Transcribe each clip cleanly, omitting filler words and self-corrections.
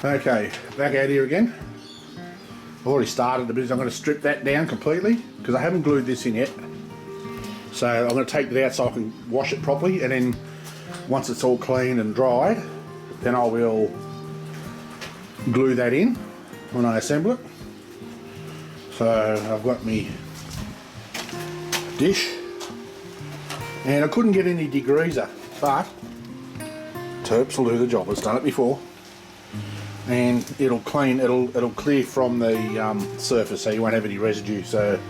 Okay, back out here again. I've already started a bit. I'm going to strip that down completely because I haven't glued this in yet. So I'm going to take it out so I can wash it properly, and then once it's all clean and dried, then I will glue that in when I assemble it. So I've got me dish, and I couldn't get any degreaser, but Terps will do the job. It's done it before, and it'll clean. It'll clear from the surface, so you won't have any residue. So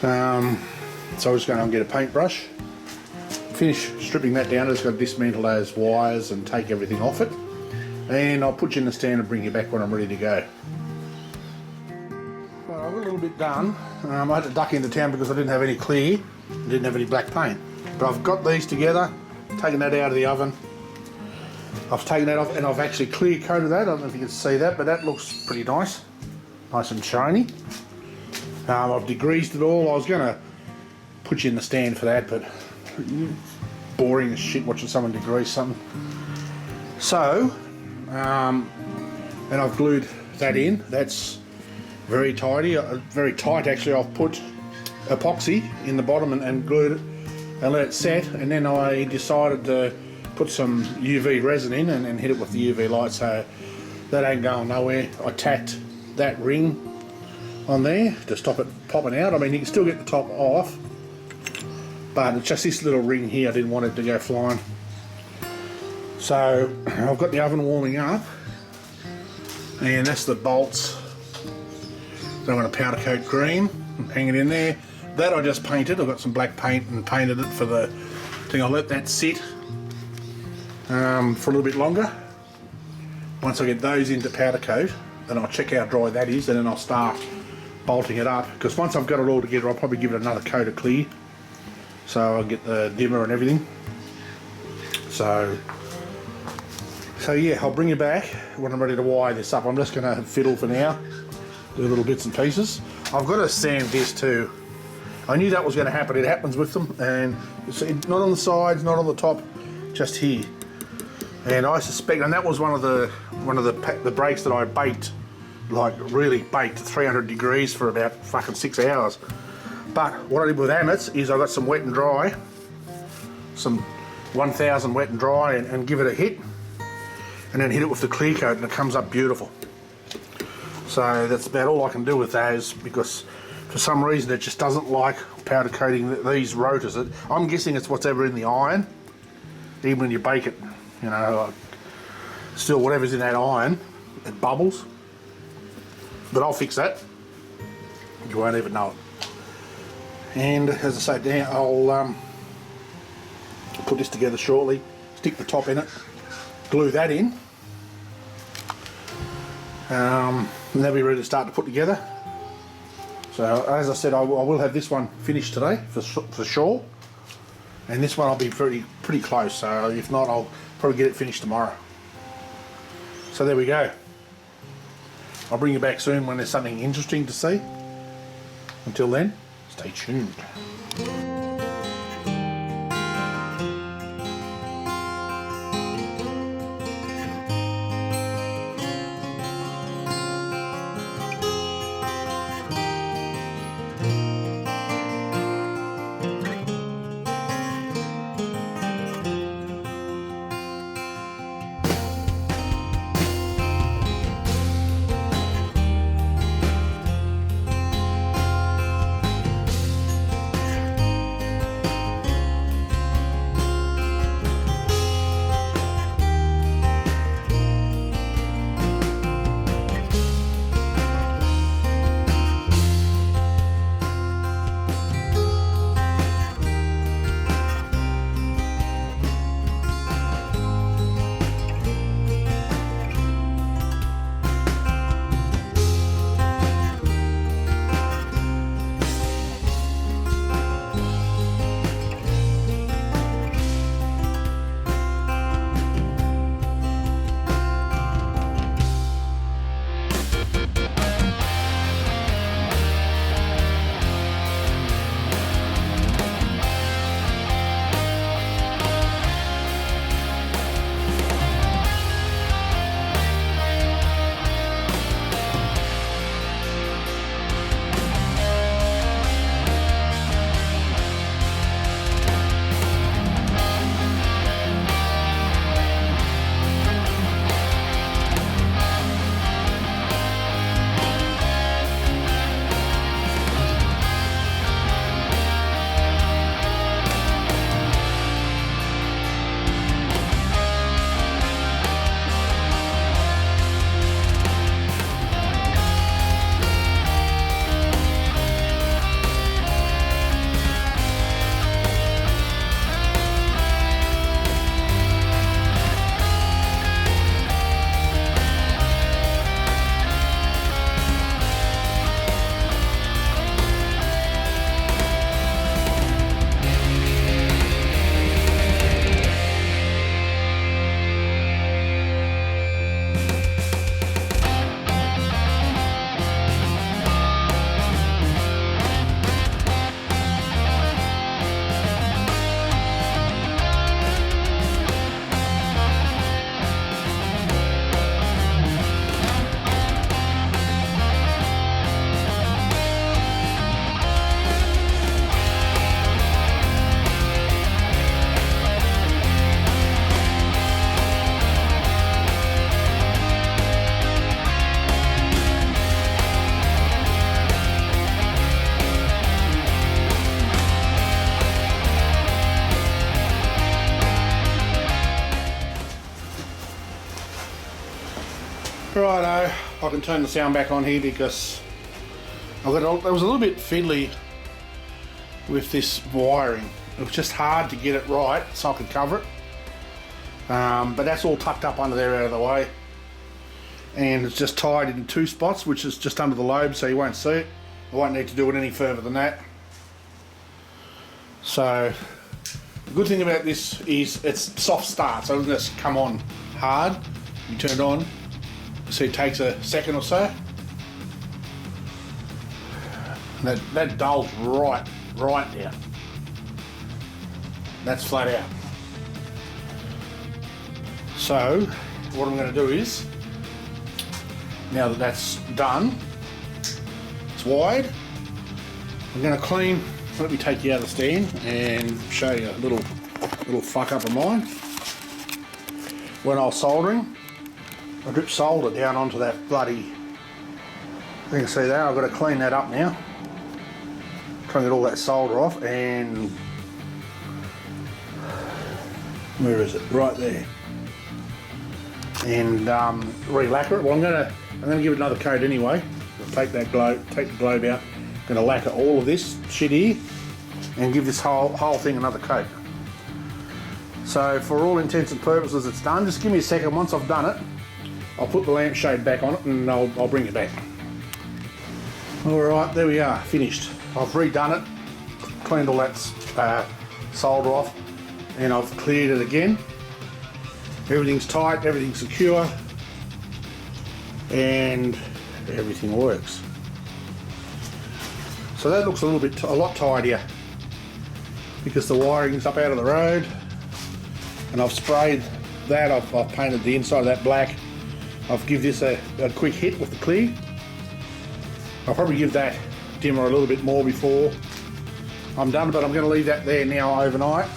I'm just going to get a paintbrush, finish stripping that down. I'm just going to dismantle those wires and take everything off it, and I'll put you in the stand and bring you back when I'm ready to go. Well, I got a little bit done. I had to duck into town because I didn't have any clear, didn't have any black paint. But I've got these together, taken that out of the oven. I've taken that off and I've actually clear coated that. I don't know if you can see that, but that looks pretty nice. Nice and shiny. I've degreased it all. I was going to put you in the stand for that, but boring as shit watching someone degrease something. So, and I've glued that in. That's very tidy, very tight actually. I've put epoxy in the bottom and glued it and let it set, and then I decided to put some UV resin in and hit it with the UV light, so that ain't going nowhere. I tacked that ring on there to stop it popping out. I mean, you can still get the top off, but it's just this little ring here, I didn't want it to go flying. So I've got the oven warming up, and that's the bolts. So I'm going to powder coat green and hang it in there. That I just painted. I've got some black paint and painted it for the thing. I'll let that sit for a little bit longer. Once I get those into powder coat, then I'll check how dry that is, and then I'll start bolting it up. Because once I've got it all together, I'll probably give it another coat of clear, so I'll get the dimmer and everything. So yeah, I'll bring you back when I'm ready to wire this up. I'm just going to fiddle for now, do little bits and pieces. I've got to sand this too. I knew that was going to happen. It happens with them, and it's not on the sides, not on the top, just here. And I suspect, and that was one of the brakes that I baked, like really baked at 300 degrees for about fucking 6 hours. But what I did with Amit's is I got some wet and dry, some 1000 wet and dry, and give it a hit, and then hit it with the clear coat, and it comes up beautiful. So that's about all I can do with those, because for some reason it just doesn't like powder coating these rotors. I'm guessing it's whatever in the iron, even when you bake it, you know, like, still whatever's in that iron, it bubbles. But I'll fix that. You won't even know it. And as I say, now I'll put this together shortly, stick the top in it, glue that in, and they'll be ready to start to put together. So as I said, I will have this one finished today for sure, and this one I'll be pretty close. So if not, I'll probably get it finished tomorrow. So there we go. I'll bring you back soon when there's something interesting to see. Until then, stay tuned. Righto, I can turn the sound back on here because I was a little bit fiddly with this wiring. It was just hard to get it right so I could cover it. But that's all tucked up under there out of the way. And it's just tied in 2 spots, which is just under the lobe, so you won't see it. I won't need to do it any further than that. So the good thing about this is it's soft start, so it doesn't just come on hard. You turn it on, so it takes a second or so. And that dulls right down. That's flat out. So what I'm going to do is, now that that's done, it's wide, I'm going to clean. Let me take you out of the stand and show you a little fuck up of mine. When I was soldering, I dripped solder down onto that bloody, you can see that, I've got to clean that up now. Try and get all that solder off, and where is it? Right there. And re-lacquer it. Well, I'm gonna give it another coat anyway. I'll take the globe out. I'm gonna lacquer all of this shit here and give this whole thing another coat. So for all intents and purposes, it's done. Just give me a second. Once I've done it, I'll put the lampshade back on it and I'll bring it back. All right, there we are, finished. I've redone it, cleaned all that solder off, and I've cleared it again. Everything's tight, everything's secure, and everything works. So that looks a lot tidier because the wiring's up out of the road, and I've sprayed that. I've painted the inside of that black. I've give this a quick hit with the clear. I'll probably give that dimmer a little bit more before I'm done, but I'm going to leave that there now overnight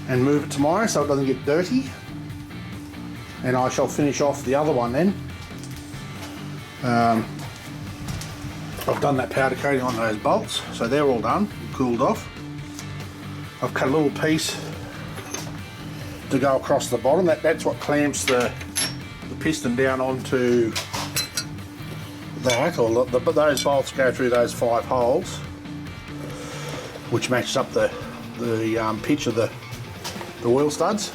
and move it tomorrow so it doesn't get dirty, and I shall finish off the other one then. I've done that powder coating on those bolts, so they're all done, cooled off. I've cut a little piece to go across the bottom. That's what clamps the piston down onto that, or those bolts go through those 5 holes, which matches up the pitch of the wheel studs.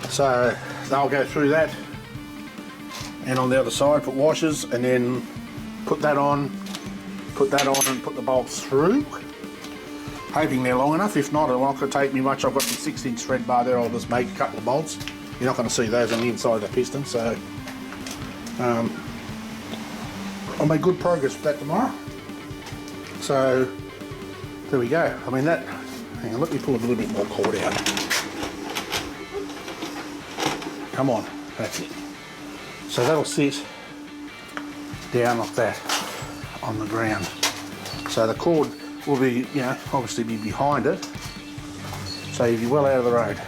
So they'll go through that, and on the other side put washers, and then put that on, and put the bolts through. Hoping they're long enough. If not, it's not going to take me much. I've got some 6-inch thread bar there. I'll just make a couple of bolts. You're not going to see those on the inside of the piston, so I'll make good progress with that tomorrow. So there we go. I mean that, hang on, let me pull a little bit more cord out. Come on, that's it. So that'll sit down like that on the ground. So the cord will be, obviously be behind it, so you'll be well out of the road.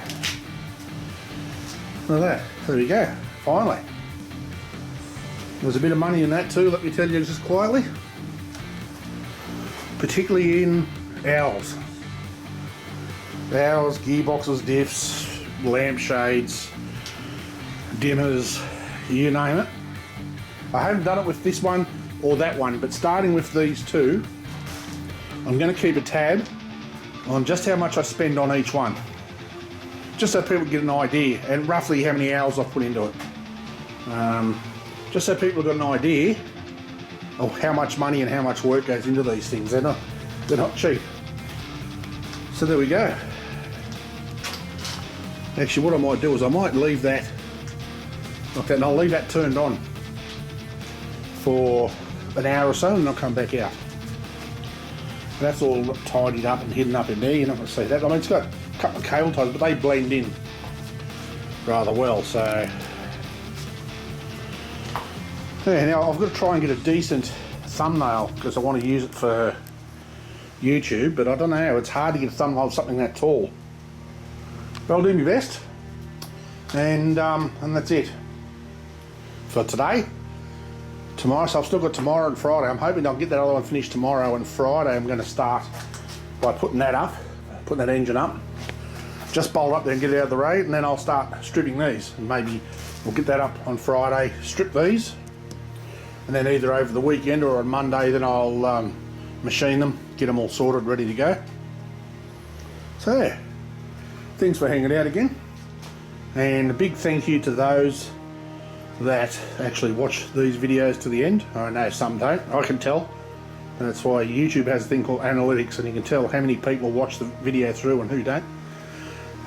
Look at that, there we go, finally. There's a bit of money in that too, let me tell you just quietly. Particularly in owls. Owls, gearboxes, diffs, lampshades, dimmers, you name it. I haven't done it with this one or that one, but starting with these two, I'm going to keep a tab on just how much I spend on each one. Just so people get an idea, and roughly how many hours I've put into it. Just so people have got an idea of how much money and how much work goes into these things. They're not cheap. So there we go. Actually, what I might do is I might leave that like that, and I'll leave that turned on for an hour or so, and I'll come back out. That's all tidied up and hidden up in there. You're not going to see that. I mean, it's got a couple of cable ties, but they blend in rather well. So yeah, now I've got to try and get a decent thumbnail because I want to use it for YouTube, but I don't know, it's hard to get a thumbnail of something that tall. But I'll do my best, and that's it for today. Tomorrow, so I've still got tomorrow and Friday. I'm hoping I'll get that other one finished tomorrow, and Friday I'm going to start by putting that up, putting that engine up, just bolt up there and get it out of the road, and then I'll start stripping these. And maybe we'll get that up on Friday, strip these, and then either over the weekend or on Monday then I'll machine them, get them all sorted, ready to go. So yeah, thanks for hanging out again, and a big thank you to those that actually watch these videos to the end. I know some don't, I can tell. And that's why YouTube has a thing called analytics, and you can tell how many people watch the video through and who don't.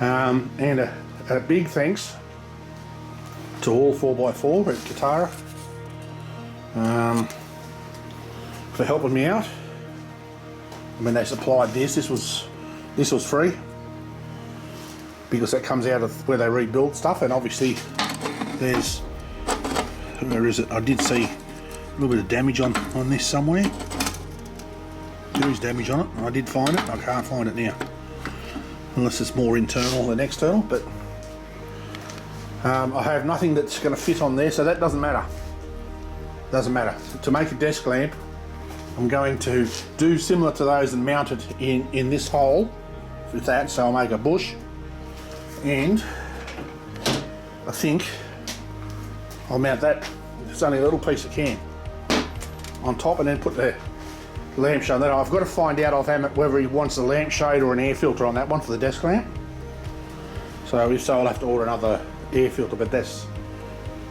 And a big thanks to all 4x4 at Katara for helping me out. I mean, they supplied this. This was free because that comes out of where they rebuild stuff, and obviously there's, where is it? I did see a little bit of damage on this somewhere. There is damage on it. I did find it. I can't find it now, unless it's more internal than external. But I have nothing that's going to fit on there, so that doesn't matter. Doesn't matter. To make a desk lamp, I'm going to do similar to those and mount it in this hole with that. So I'll make a bush, and I think I'll mount that. It's only a little piece of can on top, and then put the lampshade on that. I've got to find out of him whether he wants a lampshade or an air filter on that one for the desk lamp. So if so, I'll have to order another air filter. But that's,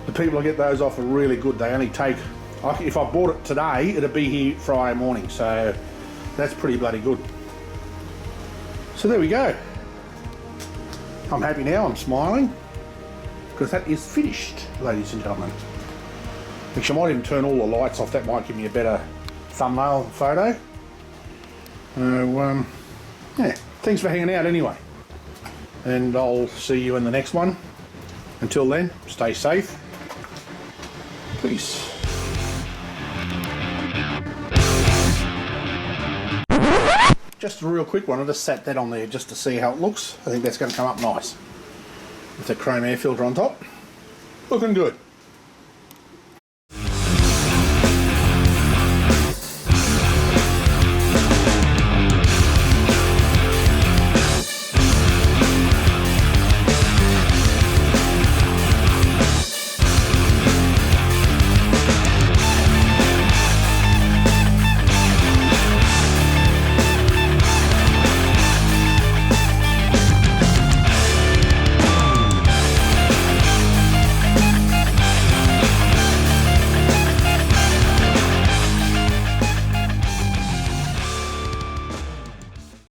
the people I get those off are really good. They only take, if I bought it today, it'd be here Friday morning. So that's pretty bloody good. So there we go. I'm happy now. I'm smiling because that is finished, ladies and gentlemen. Actually, I might even turn all the lights off. That might give me a better thumbnail photo. Yeah, thanks for hanging out anyway, and I'll see you in the next one. Until then, stay safe. Peace. Just a real quick one. I just sat that on there just to see how it looks. I think that's going to come up nice with the chrome air filter on top. Looking good.